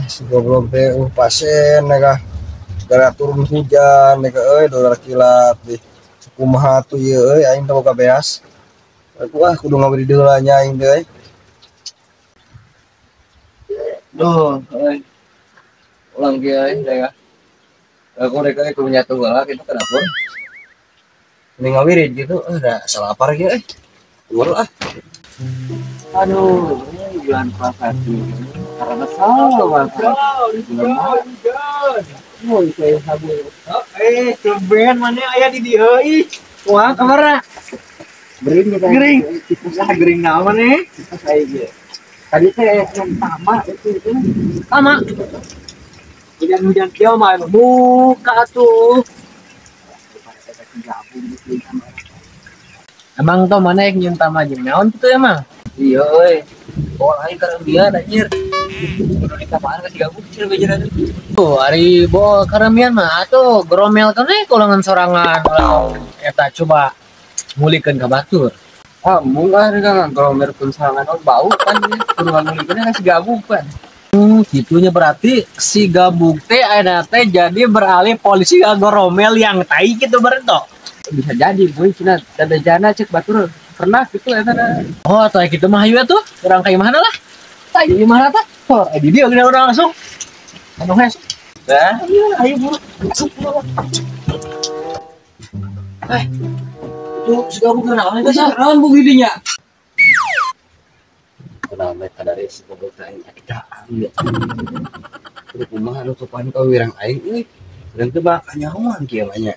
Si goblok teh pasien nega gara turun hujan nega dolar kilat di kumaha tuh ieu aing teu boga beas. Aku kudu ngabdi deula nya aing teh. Duh, ulang ge nega. Aku rek kudu nyatu heula kitu ke dapur. Ini ngawirit gitu, udah salapar ge Keluar ah. Aduh, ini bulan puasa ini karena salah banget. Mau saya sabu. Tumben mana ayah di dia euy. Wah, kamera. Gering kita. Gering. Usah gering naon nih? Saya ge. Tadi teh yang tama itu. Tama. Hujan-hujan kieu mah buka tuh. Emang tuh mana yang nyium tama jeung naon kitu emang? Iya euy. Oh lain karena dia anjir. Udah di kamar kasih gabung kecil bejeran. Tuh, ari bo karamian mah atuh gromel keneh kulangan sorangan ulah eta coba mulikeun ka batur. Mung ah kan kalau merpun sangan bau kan kudu ngulikeun kasih gabung kan. Gitunya berarti si gabuk teh ayeuna teh jadi beralih polisi gromel yang tai gitu berento. Bisa jadi boy cenah da jana cek batur pernah gitu eta. Oh, atuh kitu mah hayu atuh, urang ka imahna lah. Tai di mana tah? Oh, di dia gini urang langsung. Anu hes. Dah, Ayo, ayo buru. tuh suka bukan naon itu sih naon bu bibinya. Kenapa kadari si goblok teh akidaan ya. Kudu kumaha anu topan ka wirang aing euy. Dan teu bakal nyahoan kieu mah nya.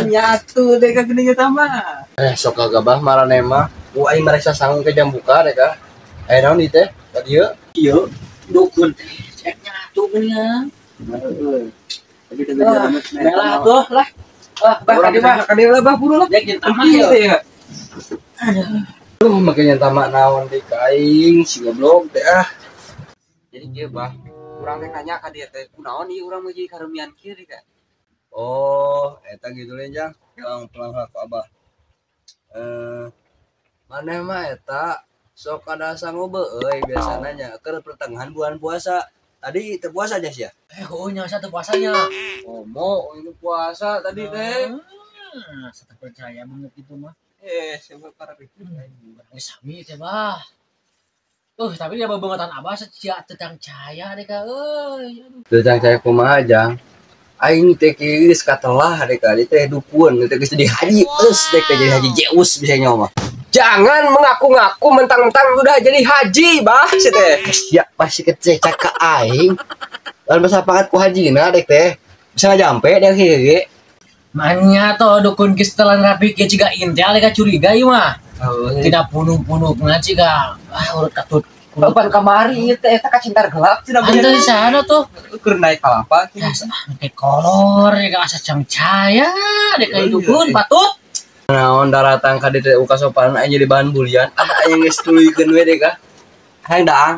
Nyatu deh ka geuning eta mah. Sok kagabah marane mah ku aing merasa sanggung ke jam buka deh ka. Aya naon ieu teh? Ka dieu? Ieu dukun teh cek nyatu geuning. Tapi teu jalan Lah tuh lah. bah kadi lah bah buru lah. Yakin tamat ya. Makanya tamak naon di kaing si goblok teh ah. Jadi kieu bah, urang teh nanya ka dieu teh kunaon ieu urang mah jadi karemian kieu teh kan. Oh, eta gitu le jang. Pulang ka Abah. Maneh mah eta sok ada sanggup euy biasana nya keur pertengahan bulan puasa. Tadi teu puasa aja sih ya. Oh nyasa tuh puasanya. Mau ini puasa tadi teh. Saya percaya banget itu mah. Siapa para pikir Sami teh bah. Tapi dia bangetan abah secia tentang cahaya deh kak. Teu jang saya kumaha jang. Aing teh geus katelah deh ka teh dukun teh geus jadi haji eus teh jadi haji Zeus bisa nyawa mah. Jangan mengaku-ngaku mentang-mentang udah jadi haji bah sih teh. Ya pasti kececak ka aing. Lalu masa pakat ku hajina deh teh. Bisa ngajampe deh kieu. Manya tuh dukun kistelan rapi ke ciga intel deh curiga ieu mah. Tidak punuk-punuk ciga urut katut. Kapan kamari ieu teh eta kacintar gelap cenah Anta di sana tuh. keur naik kalapa. Kayak kolor ya asa cahaya deh kayak dukun patut. Naon daratang ka dieu uka sopan aing jadi bahan bulian. Apa aing geus tuluykeun we deh ka. Hayang daang.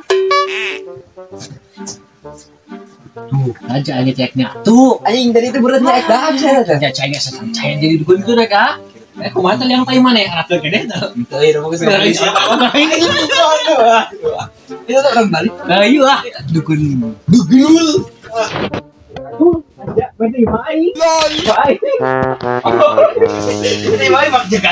Tuh, aja ceknya. Tuh, Aing dari itu berat naik daang saya teh. cahaya setang cahaya jadi dukun itu deh kak. Kumaha teh yang tai mana ya atur gede tuh. Itu ieu mah geus itu tuh orang Bali. Nah, iya dukun. Dugul. Aja, berarti baik. Baik. Berarti baik maksudnya.